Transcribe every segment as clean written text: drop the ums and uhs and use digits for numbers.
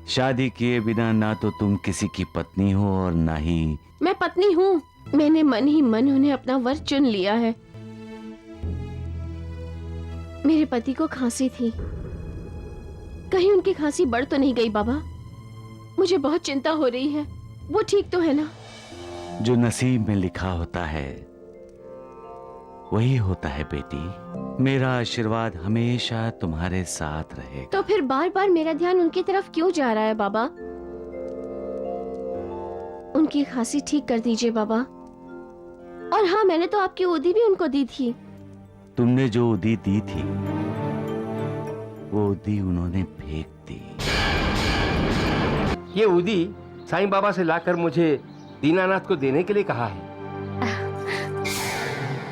शादी किए बिना ना तो तुम किसी की पत्नी हो और ना ही मैं पत्नी हूँ। मैंने मन ही मन उन्हें अपना वर चुन लिया है। मेरे पति को खांसी थी, कहीं उनकी खांसी बढ़ तो नहीं गई बाबा? मुझे बहुत चिंता हो रही है। वो ठीक तो है ना? जो नसीब में लिखा होता है वही होता है बेटी। मेरा आशीर्वाद हमेशा तुम्हारे साथ रहेगा। तो फिर बार बार मेरा ध्यान उनकी तरफ क्यों जा रहा है बाबा? उनकी खांसी ठीक कर दीजिए बाबा। और हाँ, मैंने तो आपकी उदी भी उनको दी थी। तुमने जो उदी दी थी वो उदी उन्होंने फेंक दी। ये उदी साईं बाबा से लाकर मुझे दीनानाथ को देने के लिए कहा है,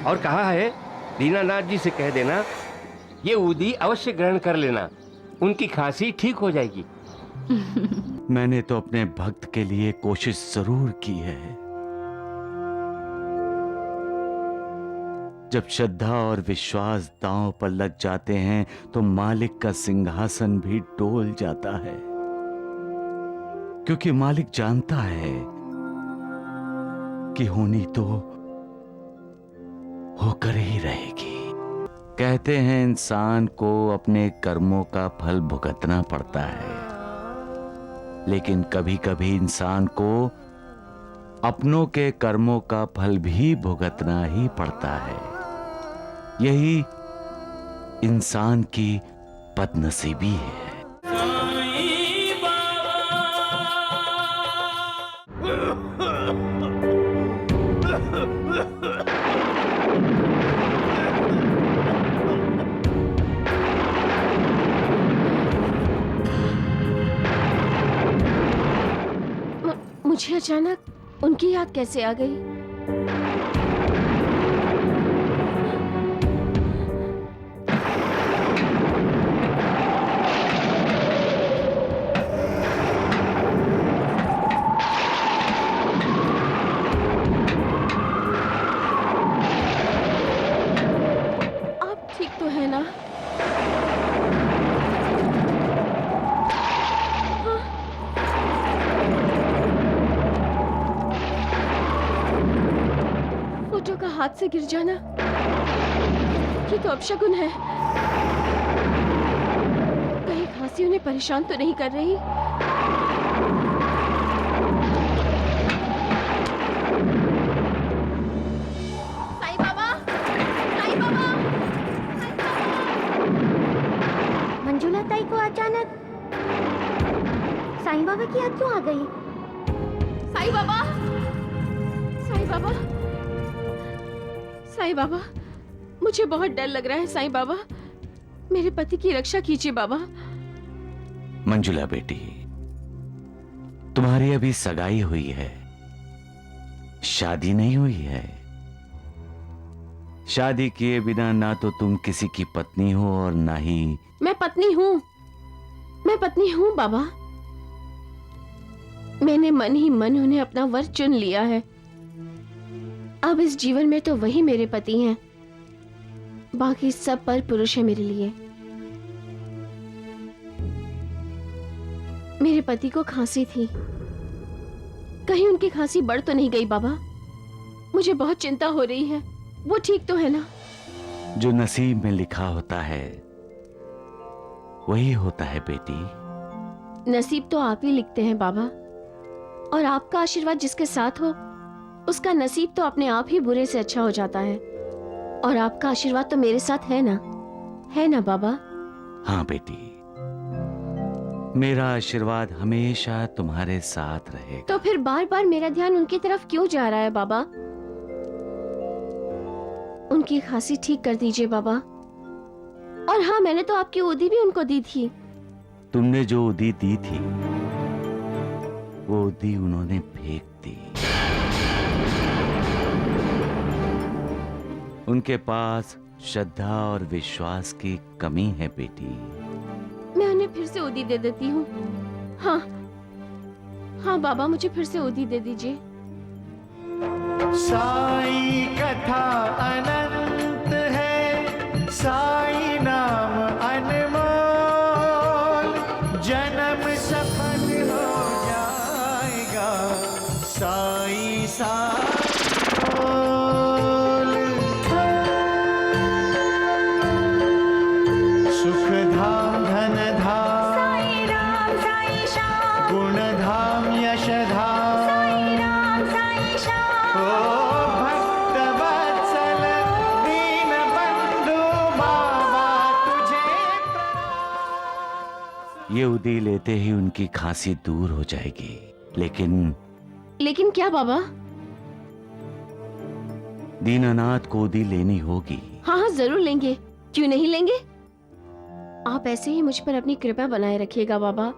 और कहा है दीनानाथ जी से कह देना ये उदी अवश्य ग्रहण कर लेना, उनकी खांसी ठीक हो जाएगी। मैंने तो अपने भक्त के लिए कोशिश जरूर की है। जब श्रद्धा और विश्वास दांव पर लग जाते हैं तो मालिक का सिंहासन भी डोल जाता है, क्योंकि मालिक जानता है कि होनी तो होकर ही रहेगी। कहते हैं इंसान को अपने कर्मों का फल भुगतना पड़ता है, लेकिन कभी कभी इंसान को अपनों के कर्मों का फल भी भुगतना ही पड़ता है। यही इंसान की बदनसीबी है। मुझे अचानक उनकी याद कैसे आ गई? आप ठीक तो है ना? फोटो का हाथ से गिर जाना, ये तो अपशगुन है। कहीं खांसी उन्हें परेशान तो नहीं कर रही? साईं बाबा, साईं बाबा, साईं बाबा। मंजुला ताई को अचानक साईं बाबा की याद क्यों आ गई? साईं बाबा, साईं बाबा, साईं बाबा, मुझे बहुत डर लग रहा है। साईं बाबा, मेरे पति की रक्षा कीजिए बाबा। मंजुला बेटी, तुम्हारी अभी सगाई हुई है, शादी नहीं हुई है। शादी किए बिना ना तो तुम किसी की पत्नी हो और ना ही मैं पत्नी हूँ, मैं पत्नी हूँ बाबा। मैंने मन ही मन उन्हें अपना वर चुन लिया है। अब इस जीवन में तो वही मेरे पति हैं, बाकी सब पर पुरुष है मेरे लिए। मेरे पति को खांसी थी, कहीं उनकी खांसी बढ़ तो नहीं गई बाबा? मुझे बहुत चिंता हो रही है। वो ठीक तो है ना? जो नसीब में लिखा होता है वही होता है बेटी। नसीब तो आप ही लिखते हैं बाबा, और आपका आशीर्वाद जिसके साथ हो उसका नसीब तो अपने आप ही बुरे से अच्छा हो जाता है। और आपका आशीर्वाद तो मेरे साथ है ना बाबा? हाँ बेटी, मेरा आशीर्वाद हमेशा तुम्हारे साथ रहेगा। तो फिर बार बार मेरा ध्यान उनकी तरफ क्यों जा रहा है बाबा? उनकी खांसी ठीक कर दीजिए बाबा। और हाँ, मैंने तो आपकी उदी भी उनको दी थी। तुमने जो उदी दी थी वो उदी उन्होंने फेंक दी। उनके पास श्रद्धा और विश्वास की कमी है बेटी। मैं उन्हें फिर से उदी दे देती हूँ। हाँ हाँ बाबा, मुझे फिर से उदी दे दीजिए। साई कथा अनंत है, साई नाम अनमोल, जन्म सफल साई साई बोल, सुख धाम धन धाम साई राम साई श्याम, गुण धाम यश धाम साई राम साई श्याम। ओ भक्त वत्सल दीन बंधु बाबा तुझे प्रणाम। ये उदी लेते ही उनकी खांसी दूर हो जाएगी, लेकिन क्या बाबा? दीनानाथ को उदी लेनी होगी। हाँ हाँ जरूर लेंगे, क्यों नहीं लेंगे? आप ऐसे ही मुझ पर अपनी कृपा बनाए रखिएगा बाबा।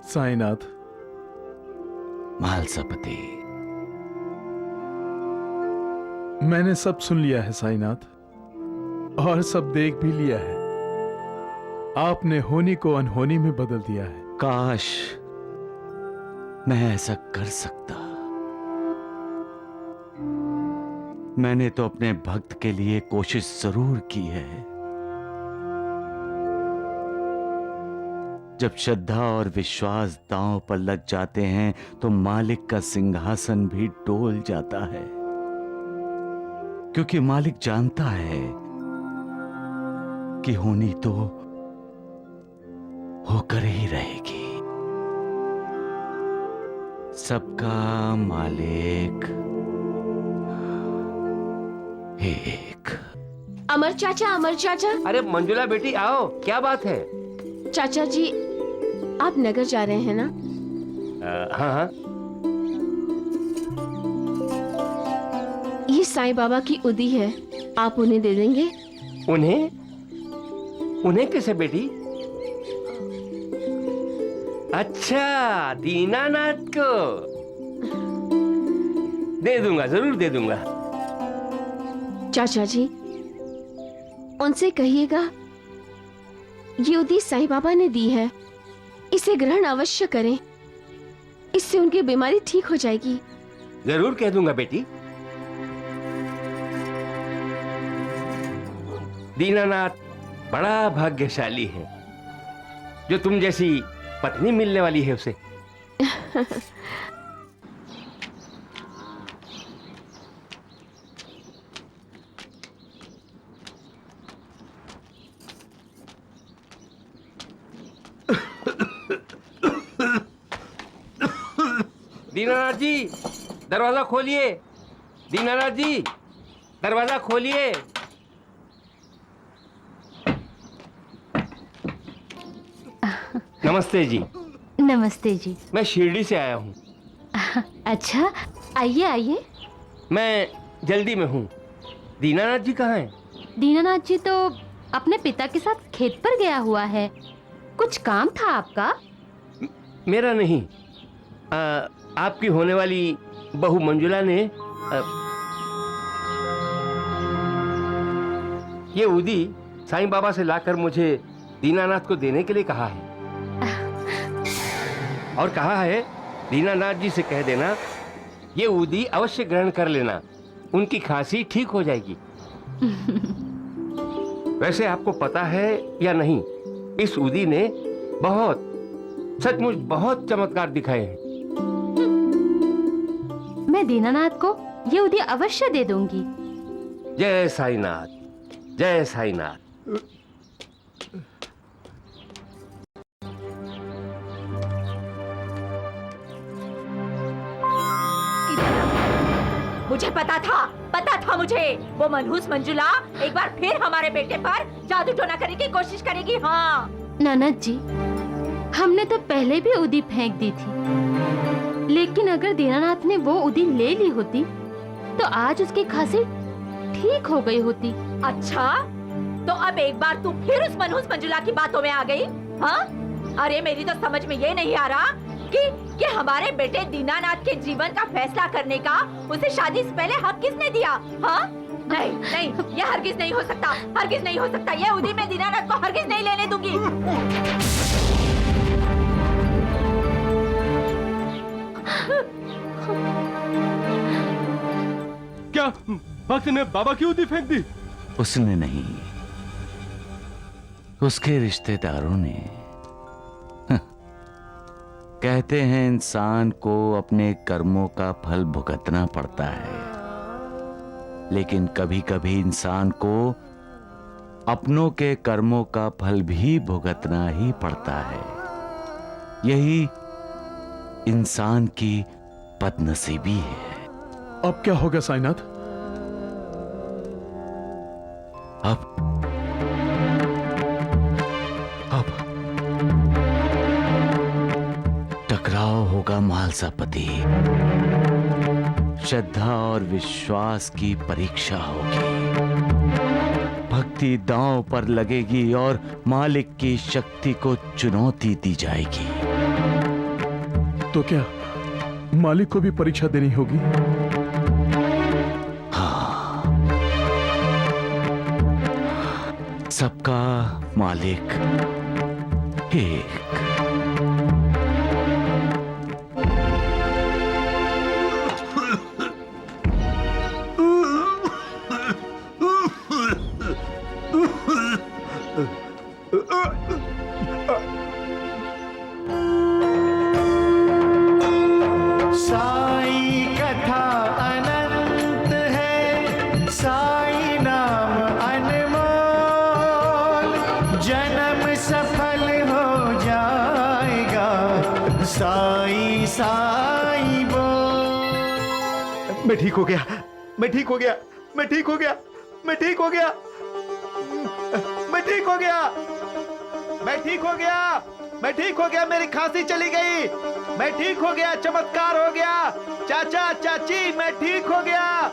साईनाथ, महालसापति, मैंने सब सुन लिया है साईनाथ, और सब देख भी लिया है। आपने होनी को अनहोनी में बदल दिया है। काश मैं ऐसा कर सकता। मैंने तो अपने भक्त के लिए कोशिश जरूर की है। जब श्रद्धा और विश्वास दांव पर लग जाते हैं तो मालिक का सिंहासन भी डोल जाता है, क्योंकि मालिक जानता है कि होनी तो होकर ही रहेगी। सबका मालिक एक। अमर चाचा, अमर चाचा। अरे मंजुला बेटी आओ, क्या बात है? चाचा जी, आप नगर जा रहे हैं ना? हाँ हाँ। ये साईं बाबा की उदी है, आप उन्हें दे देंगे? उन्हें कैसे बेटी? अच्छा, दीनानाथ को दे दूंगा, जरूर दे दूंगा। चाचा जी, उनसे कहिएगा ये उदी साईं बाबा ने दी है, इसे ग्रहण अवश्य करें, इससे उनकी बीमारी ठीक हो जाएगी। जरूर कह दूंगा बेटी। दीनानाथ बड़ा भाग्यशाली है जो तुम जैसी पत्नी मिलने वाली है उसे। दीनानाथ जी, दरवाजा खोलिए। दीनानाथ जी, दरवाजा खोलिए। नमस्ते जी। नमस्ते जी। मैं शिरडी से आया हूँ। अच्छा, आइए आइए। मैं जल्दी में हूँ। दीनानाथ जी कहाँ हैं? दीनानाथ जी तो अपने पिता के साथ खेत पर गया हुआ है। कुछ काम था आपका? मेरा नहीं, आपकी होने वाली बहू मंजुला ने ये उदी साईं बाबा से लाकर मुझे दीनानाथ को देने के लिए कहा है। और कहा है दीनानाथ जी से कह देना ये उदी अवश्य ग्रहण कर लेना, उनकी खांसी ठीक हो जाएगी। वैसे आपको पता है या नहीं, इस उदी ने सचमुच बहुत चमत्कार दिखाए हैं। मैं दीनानाथ को ये उदी अवश्य दे दूंगी। जय साईनाथ, जय साईनाथ। मुझे पता था मुझे, वो मनहूस मंजुला एक बार फिर हमारे बेटे पर जादू टोना करने की कोशिश करेगी। हाँ ननद जी, हमने तो पहले भी उदी फेंक दी थी, लेकिन अगर दीनानाथ ने वो उदी ले ली होती तो आज उसकी खांसी ठीक हो गई होती। अच्छा, तो अब एक बार तू फिर उस मनहूस मंजुला की बातों में आ गई। हाँ, अरे मेरी तो समझ में ये नहीं आ रहा कि हमारे बेटे दीनानाथ के जीवन का फैसला करने का उसे शादी से पहले हक किसने दिया? हाँ, नहीं नहीं, ये हरगिज नहीं हो सकता, हरगिज नहीं हो सकता। ये उदी मैं दीनानाथ को हरगिज नहीं लेने दूंगी। क्या भक्त ने बाबा की उदी फेंक दी? उसने नहीं, उसके रिश्तेदारों ने। कहते हैं इंसान को अपने कर्मों का फल भुगतना पड़ता है, लेकिन कभी कभी इंसान को अपनों के कर्मों का फल भी भुगतना ही पड़ता है। यही इंसान की बदनसीबी है। अब क्या होगा साईनाथ? अब टकराव होगा मालसापति। श्रद्धा और विश्वास की परीक्षा होगी। भक्ति दांव पर लगेगी और मालिक की शक्ति को चुनौती दी जाएगी। तो क्या मालिक को भी परीक्षा देनी होगी? हाँ, सबका मालिक एक। साई कथा अनंत है, साई नाम अनमोल, जन्म सफल हो जाएगा, साई साई बोल। मैं ठीक हो गया, मैं ठीक हो गया, मैं ठीक हो गया, मैं ठीक हो गया, मैं ठीक हो गया, मैं ठीक हो गया, मैं ठीक हो गया, मेरी खांसी चली गई, मैं ठीक हो गया, चमत्कार हो गया, चाचा चाची मैं ठीक हो गया,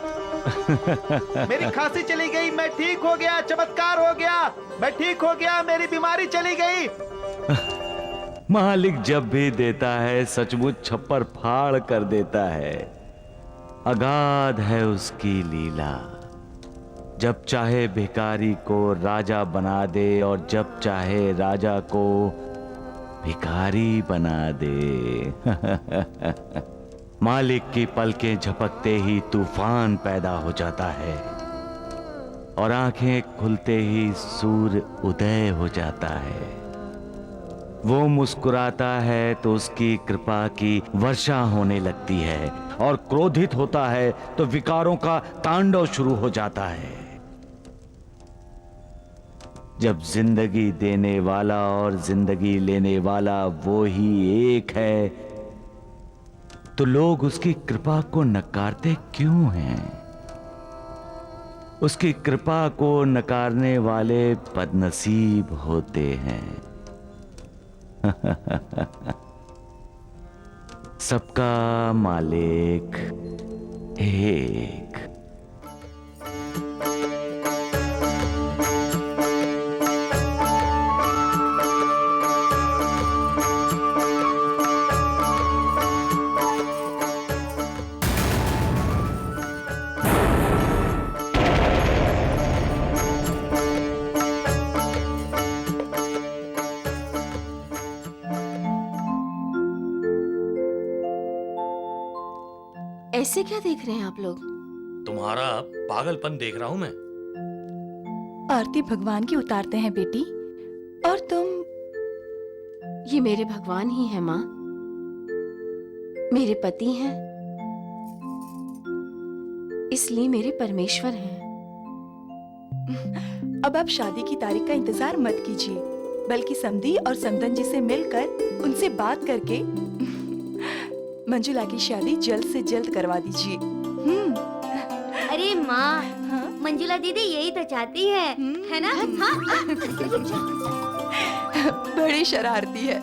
मेरी खांसी चली गई, मैं ठीक हो गया, चमत्कार हो गया, मैं ठीक हो गया, मेरी बीमारी चली गई। मालिक जब भी देता है सचमुच छप्पर फाड़ कर देता है। अगाध है उसकी लीला। जब चाहे भिखारी को राजा बना दे और जब चाहे राजा को भिखारी बना दे। मालिक की पलकें झपकते ही तूफान पैदा हो जाता है और आंखें खुलते ही सूर्य उदय हो जाता है। वो मुस्कुराता है तो उसकी कृपा की वर्षा होने लगती है और क्रोधित होता है तो विकारों का तांडव शुरू हो जाता है। जब जिंदगी देने वाला और जिंदगी लेने वाला वो ही एक है तो लोग उसकी कृपा को नकारते क्यों हैं? उसकी कृपा को नकारने वाले बदनसीब होते हैं। सबका मालिक एक। ऐसे क्या देख रहे हैं आप लोग? तुम्हारा पागलपन देख रहा हूं मैं। आरती भगवान की उतारते हैं बेटी, और तुम? ये मेरे भगवान ही हैं माँ, मेरे पति हैं, इसलिए मेरे परमेश्वर हैं। अब आप शादी की तारीख का इंतजार मत कीजिए, बल्कि समधी और समदन जी से मिलकर उनसे बात करके मंजुला की शादी जल्द से जल्द करवा दीजिए। अरे माँ, हाँ? मंजुला दीदी यही तो चाहती है ना? हाँ? बड़ी शरारती है।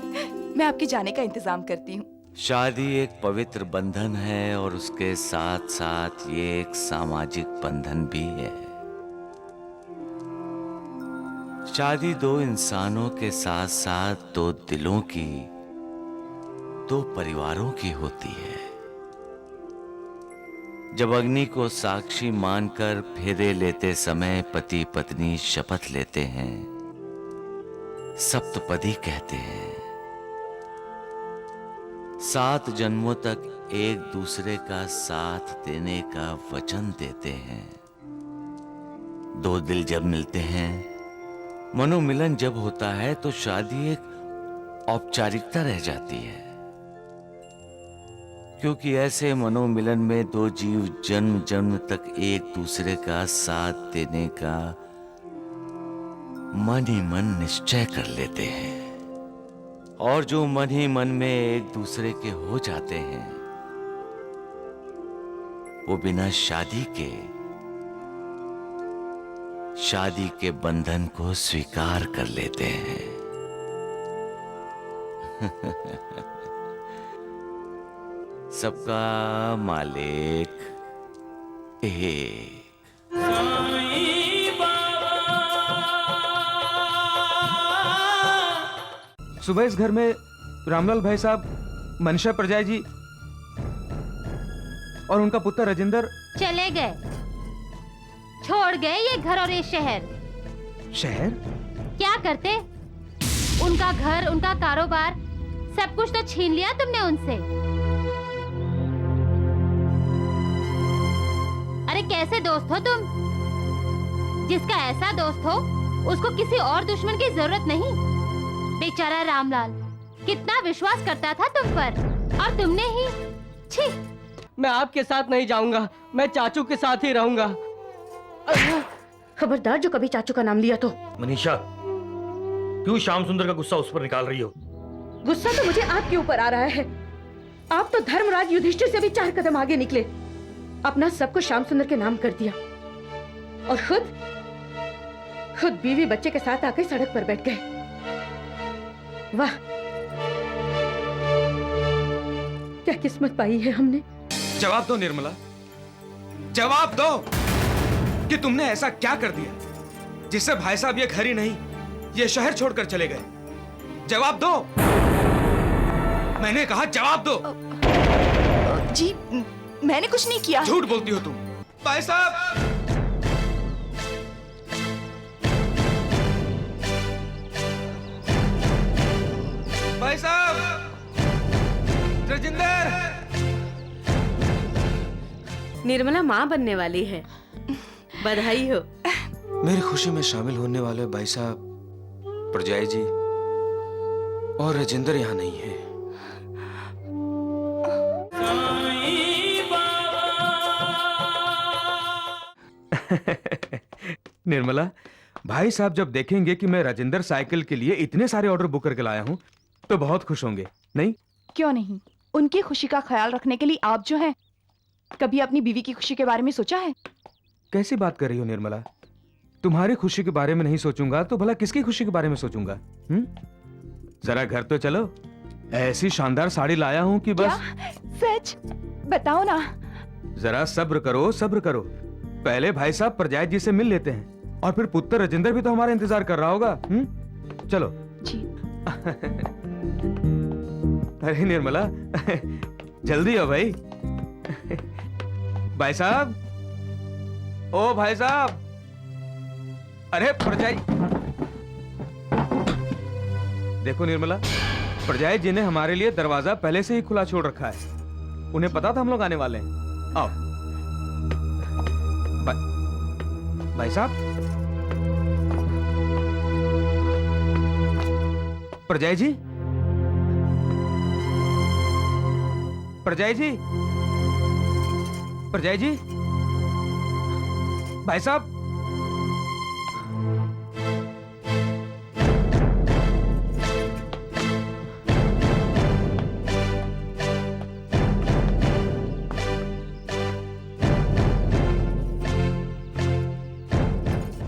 मैं आपके जाने का इंतजाम करती हूँ। शादी एक पवित्र बंधन है और उसके साथ साथ ये एक सामाजिक बंधन भी है। शादी दो इंसानों के साथ साथ दो दिलों की, दो परिवारों की होती है। जब अग्नि को साक्षी मानकर फेरे लेते समय पति पत्नी शपथ लेते हैं, सप्तपदी कहते हैं, 7 जन्मों तक एक दूसरे का साथ देने का वचन देते हैं। 2 दिल जब मिलते हैं, मनोमिलन जब होता है तो शादी एक औपचारिकता रह जाती है, क्योंकि ऐसे मनोमिलन में 2 जीव जन्म जन्म तक एक दूसरे का साथ देने का मन ही मन निश्चय कर लेते हैं। और जो मन ही मन में एक दूसरे के हो जाते हैं, वो बिना शादी के बंधन को स्वीकार कर लेते हैं। सबका मालिक एक। सुबह इस घर में रामलाल भाई साहब, मनीषा प्रजाई जी और उनका पुत्र राजेंद्र चले गए, छोड़ गए ये घर और ये शहर। शहर? क्या करते? उनका घर, उनका कारोबार, सब कुछ तो छीन लिया तुमने उनसे। अरे कैसे दोस्त हो तुम? जिसका ऐसा दोस्त हो उसको किसी और दुश्मन की जरूरत नहीं। बेचारा रामलाल कितना विश्वास करता था तुम पर, और तुमने ही छी। मैं आपके साथ नहीं जाऊंगा, मैं चाचू के साथ ही रहूंगा। खबरदार जो कभी चाचू का नाम लिया तो। मनीषा, क्यों श्याम सुंदर का गुस्सा उस पर निकाल रही हो? गुस्सा तो मुझे आपके ऊपर आ रहा है। आप तो धर्मराज युधिष्ठिर से भी 4 कदम आगे निकले, अपना सब कुछ श्याम सुंदर के नाम कर दिया, और खुद बीवी बच्चे के साथ आकर सड़क पर बैठ गए। वाह, क्या किस्मत पाई है हमने। जवाब दो निर्मला, जवाब दो कि तुमने ऐसा क्या कर दिया जिससे भाई साहब ये घर ही नहीं, ये शहर छोड़कर चले गए। जवाब दो, मैंने कहा जवाब दो। जी मैंने कुछ नहीं किया। झूठ बोलती हो तुम। भाई साहब, भाई साहब, राजेंद्र। निर्मला माँ बनने वाली है, बधाई हो। मेरी खुशी में शामिल होने वाले भाई साहब, प्रजाई जी और राजेंद्र यहाँ नहीं है। निर्मला, भाई साहब जब देखेंगे कि मैं राजेंद्र साइकिल के लिए इतने सारे ऑर्डर बुक करके लाया हूँ तो बहुत खुश होंगे, नहीं? क्यों नहीं, उनकी खुशी का ख्याल रखने के लिए आप जो हैं, कभी अपनी बीवी की खुशी के बारे में सोचा है? कैसी बात कर रही हो निर्मला? तुम्हारी खुशी के बारे में नहीं सोचूंगा तो भला किसकी खुशी के बारे में सोचूंगा? जरा घर तो चलो, ऐसी शानदार साड़ी लाया हूँ कि बस। सच बताओ ना। जरा सब्र करो, सब्र करो। पहले भाई साहब प्रजाई जी से मिल लेते हैं, और फिर पुत्र राजेंद्र भी तो हमारा इंतजार कर रहा होगा। चलो जी। अरे निर्मला, जल्दी हो भाई। भाई साहब, ओ भाई साहब, अरे प्रजाई। देखो निर्मला, प्रजाई जी ने हमारे लिए दरवाजा पहले से ही खुला छोड़ रखा है, उन्हें पता था हम लोग आने वाले हैं। आओ भाई साहब। प्रजाई जी, प्रजाई जी, प्रजाई जी, भाई साहब।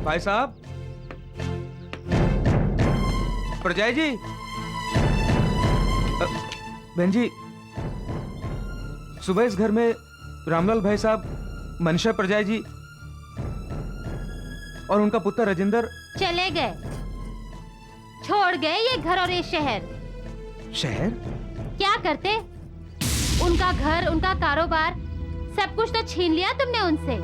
भाई साहब, प्रजाई जी, बहन जी, सुबह इस घर में रामलाल भाई साहब, मनीषा प्रजाई जी और उनका पुत्र राजेंद्र चले गए, छोड़ गए ये घर और ये शहर। शहर? क्या करते? उनका घर, उनका कारोबार, सब कुछ तो छीन लिया तुमने उनसे।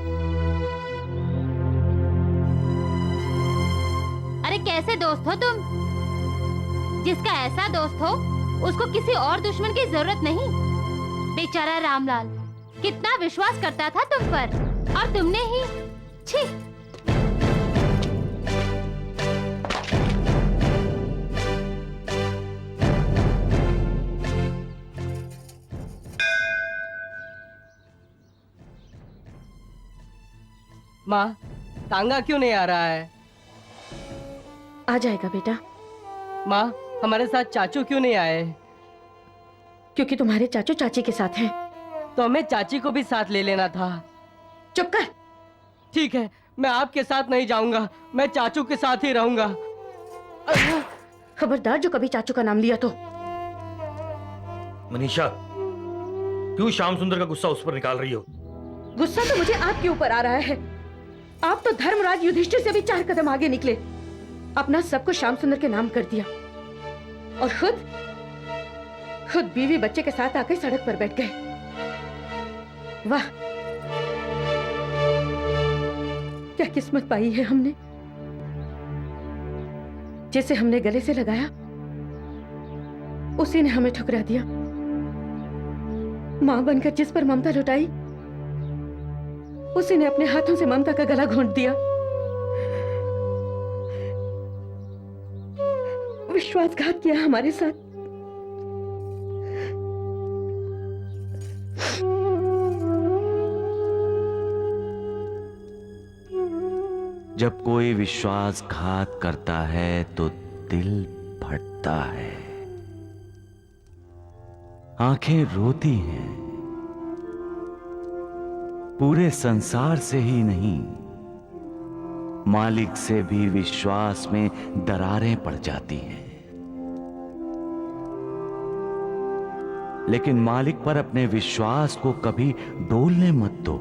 अरे कैसे दोस्त हो तुम? जिसका ऐसा दोस्त हो उसको किसी और दुश्मन की जरूरत नहीं। बेचारा रामलाल कितना विश्वास करता था तुम पर, और तुमने ही छी। माँ, तांगा क्यों नहीं आ रहा है? आ जाएगा बेटा। माँ, हमारे साथ चाचू क्यों नहीं आए? क्योंकि तुम्हारे चाचू चाची के साथ हैं। तो हमें चाची को भी साथ ले लेना था। चुप कर। ठीक है, मैं आपके साथ नहीं जाऊंगा, मैं चाचू के साथ ही रहूंगा। खबरदार जो कभी चाचू का नाम लिया तो। मनीषा, क्यों श्याम सुंदर का गुस्सा उस पर निकाल रही हो? गुस्सा तो मुझे आपके ऊपर आ रहा है। आप तो धर्मराज युधिष्ठिर से भी 4 कदम आगे निकले। अपना सब कुछ श्याम सुंदर के नाम कर दिया और खुद बीवी बच्चे के साथ आकर सड़क पर बैठ गए। वाह, क्या किस्मत पाई है हमने। जिसे हमने गले से लगाया उसी ने हमें ठुकरा दिया। मां बनकर जिस पर ममता लुटाई उसी ने अपने हाथों से ममता का गला घोंट दिया। विश्वासघात किया हमारे साथ। जब कोई विश्वासघात करता है तो दिल फटता है, आंखें रोती हैं। पूरे संसार से ही नहीं, मालिक से भी विश्वास में दरारें पड़ जाती हैं। लेकिन मालिक पर अपने विश्वास को कभी डोलने मत दो।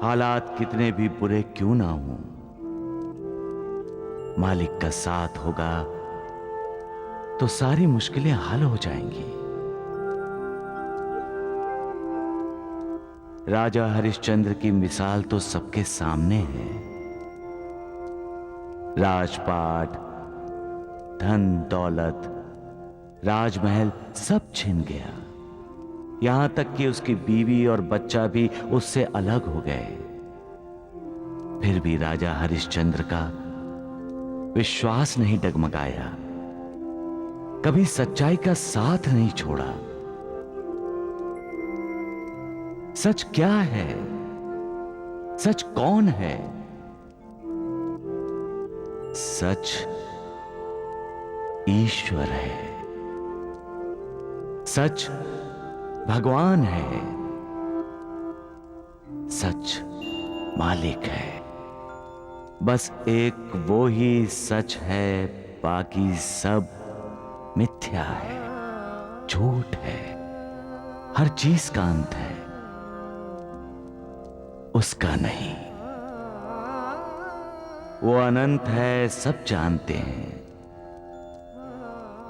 हालात कितने भी बुरे क्यों ना हों, मालिक का साथ होगा तो सारी मुश्किलें हल हो जाएंगी। राजा हरिश्चंद्र की मिसाल तो सबके सामने है। राजपाट, धन दौलत, राजमहल सब छिन गया। यहां तक कि उसकी बीवी और बच्चा भी उससे अलग हो गए। फिर भी राजा हरिश्चंद्र का विश्वास नहीं डगमगाया, कभी सच्चाई का साथ नहीं छोड़ा। सच क्या है? सच कौन है? सच ईश्वर है। सच भगवान है। सच मालिक है। बस एक वो ही सच है, बाकी सब मिथ्या है, झूठ है। हर चीज का अंत है, उसका नहीं। वो अनंत है, सब जानते हैं।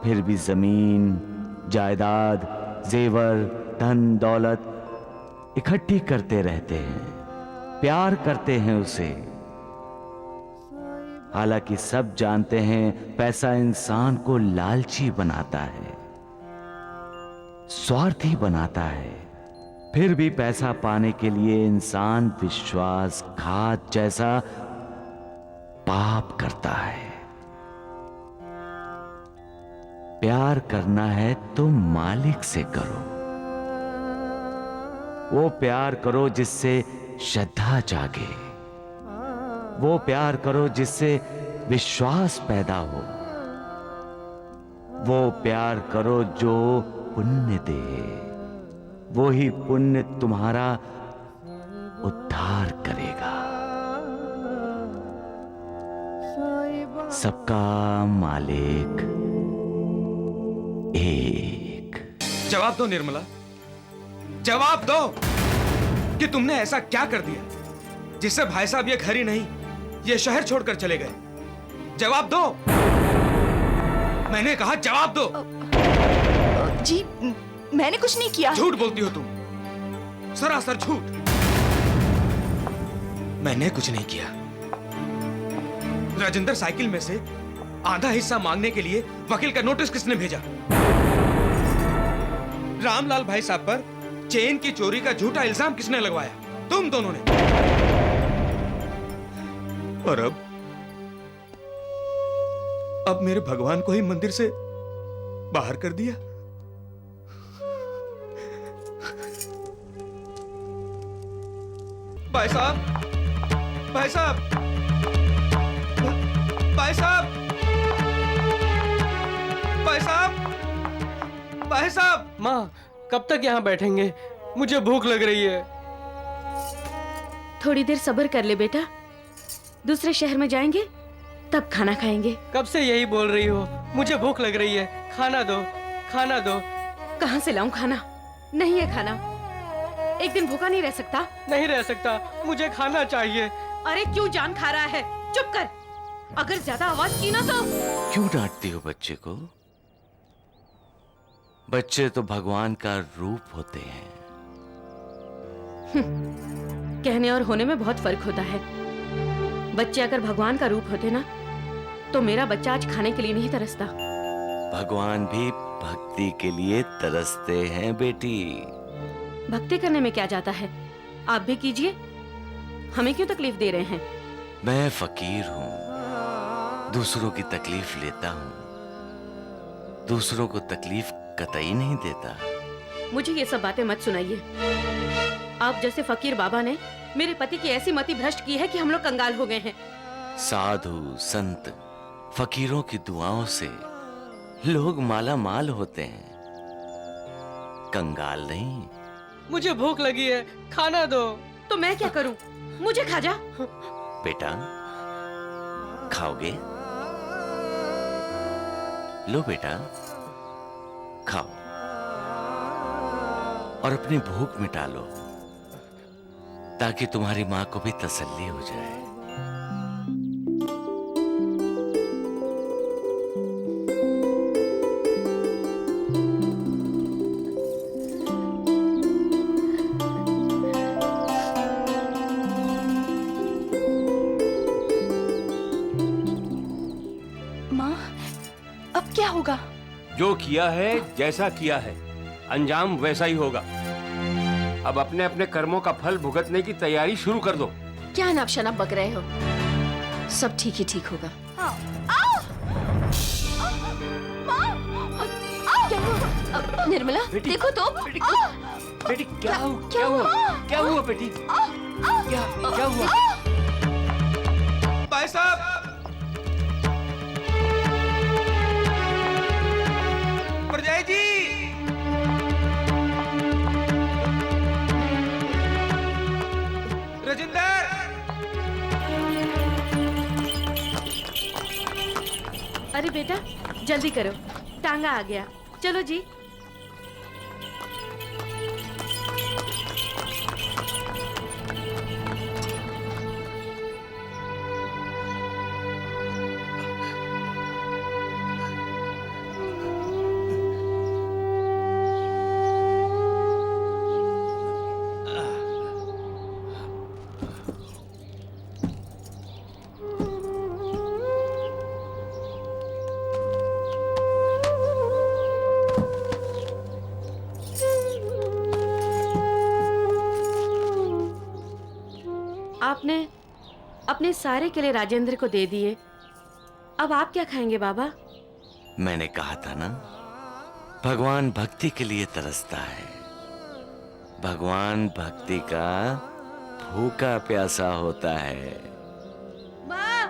फिर भी जमीन, जायदाद, जेवर, धन दौलत इकट्ठी करते रहते हैं, प्यार करते हैं उसे। हालांकि सब जानते हैं पैसा इंसान को लालची बनाता है, स्वार्थी बनाता है। फिर भी पैसा पाने के लिए इंसान विश्वासघात जैसा पाप करता है। प्यार करना है तो मालिक से करो। वो प्यार करो जिससे श्रद्धा जागे। वो प्यार करो जिससे विश्वास पैदा हो। वो प्यार करो जो पुण्य दे। वो ही पुण्य तुम्हारा उद्धार करेगा। सबका मालिक एक। जवाब दो निर्मला, जवाब दो कि तुमने ऐसा क्या कर दिया जिससे भाई साहब ये घर ही नहीं, ये शहर छोड़कर चले गए। जवाब दो, मैंने कहा जवाब दो। जी मैंने कुछ नहीं किया। झूठ बोलती हो तुम। सरासर झूठ। मैंने कुछ नहीं किया। राजेंद्र साइकिल में से आधा हिस्सा मांगने के लिए वकील का नोटिस किसने भेजा? रामलाल भाई साहब पर चेन की चोरी का झूठा इल्जाम किसने लगवाया? तुम दोनों ने। और अब मेरे भगवान को ही मंदिर से बाहर कर दिया। भाई साहब, भाई साहब, भाई साहब, भाई साहब, भाई साहब। माँ, कब तक यहाँ बैठेंगे? मुझे भूख लग रही है। थोड़ी देर सब्र कर ले बेटा, दूसरे शहर में जाएंगे तब खाना खाएंगे। कब से यही बोल रही हो? मुझे भूख लग रही है, खाना दो, खाना दो। कहाँ से लाऊं खाना? नहीं है खाना। एक दिन भूखा नहीं रह सकता। नहीं रह सकता, मुझे खाना चाहिए। अरे क्यों जान खा रहा है? चुप कर, अगर ज्यादा आवाज की ना तो। क्यों डांटती हो बच्चे को? बच्चे तो भगवान का रूप होते हैं। कहने और होने में बहुत फर्क होता है। बच्चे अगर भगवान का रूप होते ना तो मेरा बच्चा आज खाने के लिए नहीं तरसता। भगवान भी भक्ति के लिए तरसते हैं बेटी। भक्ति करने में क्या जाता है? आप भी कीजिए, हमें क्यों तकलीफ दे रहे हैं? मैं फकीर हूँ, दूसरों की तकलीफ लेता हूँ, दूसरों को तकलीफ कतई नहीं देता। मुझे ये सब बातें मत सुनाइए। आप जैसे फकीर बाबा ने मेरे पति की ऐसी मति भ्रष्ट की है कि हम लोग कंगाल हो गए हैं। साधु संत फकीरों की दुआओं से लोग माला माल होते हैं, कंगाल नहीं। मुझे भूख लगी है, खाना दो। तो मैं क्या करूं? मुझे खा जा। बेटा खाओगे? लो बेटा खाओ और अपनी भूख मिटा लो ताकि तुम्हारी मां को भी तसल्ली हो जाए। माँ, अब क्या होगा? जो किया है, जैसा किया है, अंजाम वैसा ही होगा। अब अपने अपने कर्मों का फल भुगतने की तैयारी शुरू कर दो। क्या नाप शनाप बक रहे हो? सब ठीक ही ठीक होगा। निर्मला देखो तो। बेटी क्या हुआ? क्या हुआ? क्या हुआ बेटी? क्या हुआ? भाई साहब, परजाई जी, राजेंद्र। अरे बेटा जल्दी करो, टांगा आ गया। चलो जी। आपने अपने सारे किले राजेंद्र को दे दिए, अब आप क्या खाएंगे बाबा? मैंने कहा था ना, भगवान भक्ति के लिए तरसता है। भगवान भक्ति का भूखा प्यासा होता है। माँ,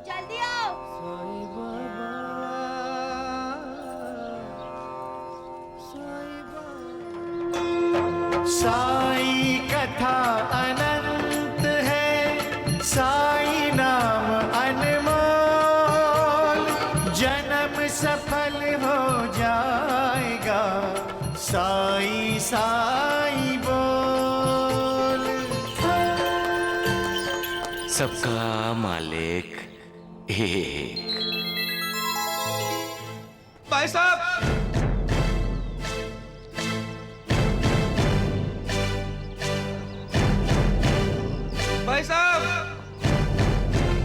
जल्दी आओ। साई कथा अनंत है, साई नाम अनमोल, जन्म सफल हो जाएगा, साई साई बोल। सबका मालिक एक। भाई साहब,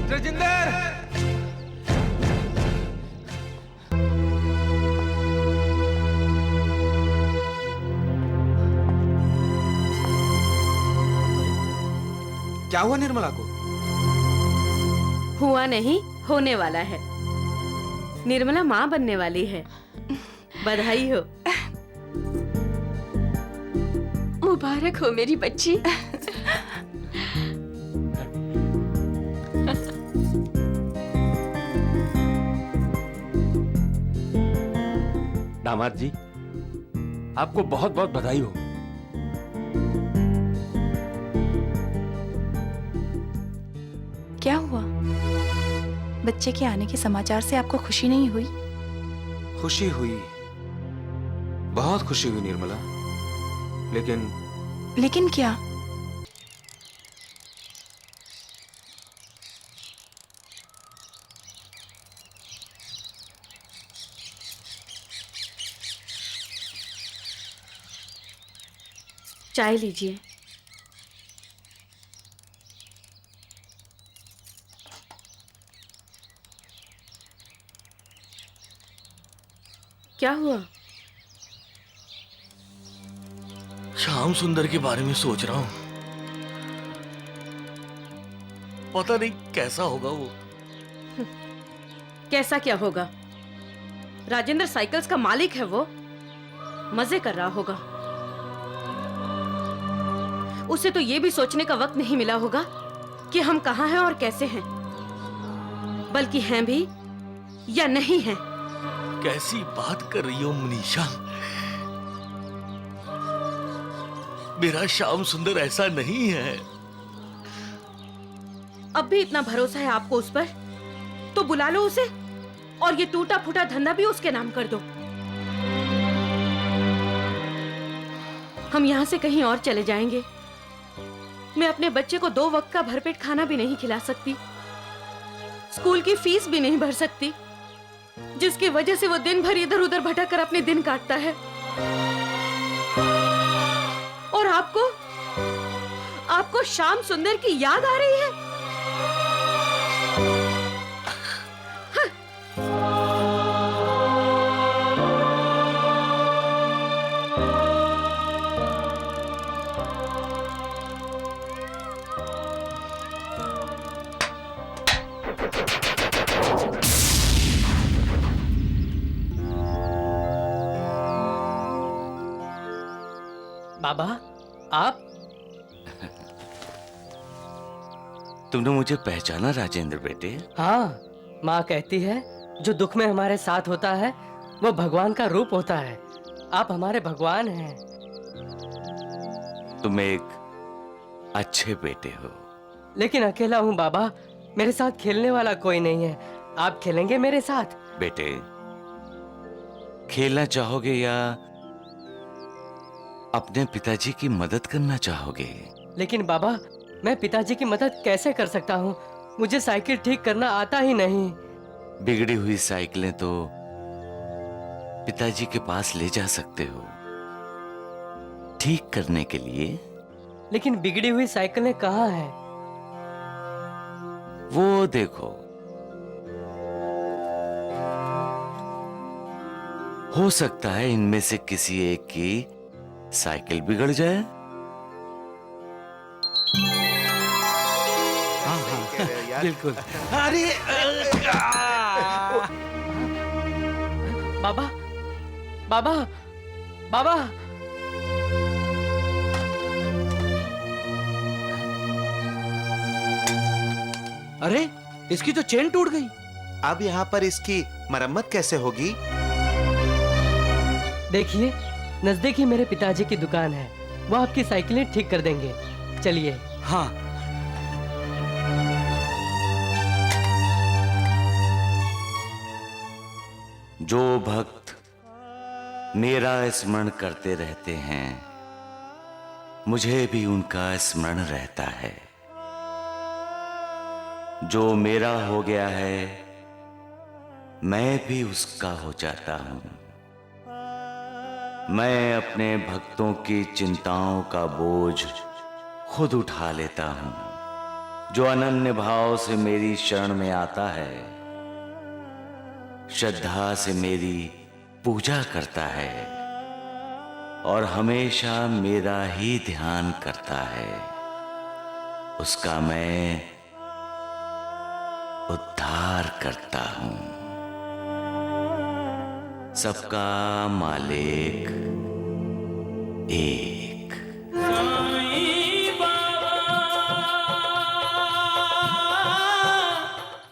राजेंद्र! क्या हुआ निर्मला को? हुआ नहीं, होने वाला है। निर्मला माँ बनने वाली है। बधाई हो। मुबारक हो मेरी बच्ची। दामाद जी, आपको बहुत बहुत बधाई हो। क्या हुआ? बच्चे के आने के समाचार से आपको खुशी नहीं हुई? खुशी हुई, बहुत खुशी हुई निर्मला। लेकिन क्या? चाय लीजिए। क्या हुआ? श्याम सुंदर के बारे में सोच रहा हूं। पता नहीं कैसा होगा वो। कैसा क्या होगा? राजेंद्र साइकिल्स का मालिक है वो। मजे कर रहा होगा। उसे तो ये भी सोचने का वक्त नहीं मिला होगा कि हम कहाँ हैं और कैसे हैं, बल्कि हैं भी या नहीं हैं। कैसी बात कर रही हो मनीषा? मेरा श्याम सुंदर ऐसा नहीं है। अब भी इतना भरोसा है आपको उस पर, तो बुला लो उसे और ये टूटा फूटा धंधा भी उसके नाम कर दो। हम यहाँ से कहीं और चले जाएंगे। मैं अपने बच्चे को 2 वक्त का भरपेट खाना भी नहीं खिला सकती, स्कूल की फीस भी नहीं भर सकती, जिसकी वजह से वो दिन भर इधर उधर भटक कर अपने दिन काटता है। और आपको श्याम सुंदर की याद आ रही है? बाबा, आप? तुमने मुझे पहचाना राजेंद्र बेटे? हाँ, माँ कहती है जो दुख में हमारे साथ होता है वो भगवान का रूप होता है। आप हमारे भगवान हैं। तुम एक अच्छे बेटे हो। लेकिन अकेला हूँ बाबा, मेरे साथ खेलने वाला कोई नहीं है। आप खेलेंगे मेरे साथ? बेटे, खेलना चाहोगे या अपने पिताजी की मदद करना चाहोगे? लेकिन बाबा, मैं पिताजी की मदद कैसे कर सकता हूँ? मुझे साइकिल ठीक करना आता ही नहीं। बिगड़ी हुई साइकिलें तो पिताजी के पास ले जा सकते हो ठीक करने के लिए। लेकिन बिगड़ी हुई साइकिलें कहाँ हैं? वो देखो, हो सकता है इनमें से किसी एक की साइकिल बिगड़ जाए। बिल्कुल। अरे बाबा, बाबा, बाबा। अरे, इसकी तो चेन टूट गई। अब यहाँ पर इसकी मरम्मत कैसे होगी? देखिए, नजदीक ही मेरे पिताजी की दुकान है, वो आपकी साइकिलें ठीक कर देंगे। चलिए। हाँ। जो भक्त मेरा स्मरण करते रहते हैं, मुझे भी उनका स्मरण रहता है। जो मेरा हो गया है, मैं भी उसका हो जाता हूं। मैं अपने भक्तों की चिंताओं का बोझ खुद उठा लेता हूं। जो अनन्य भाव से मेरी शरण में आता है, श्रद्धा से मेरी पूजा करता है और हमेशा मेरा ही ध्यान करता है, उसका मैं उद्धार करता हूं। सबका मालिक एक।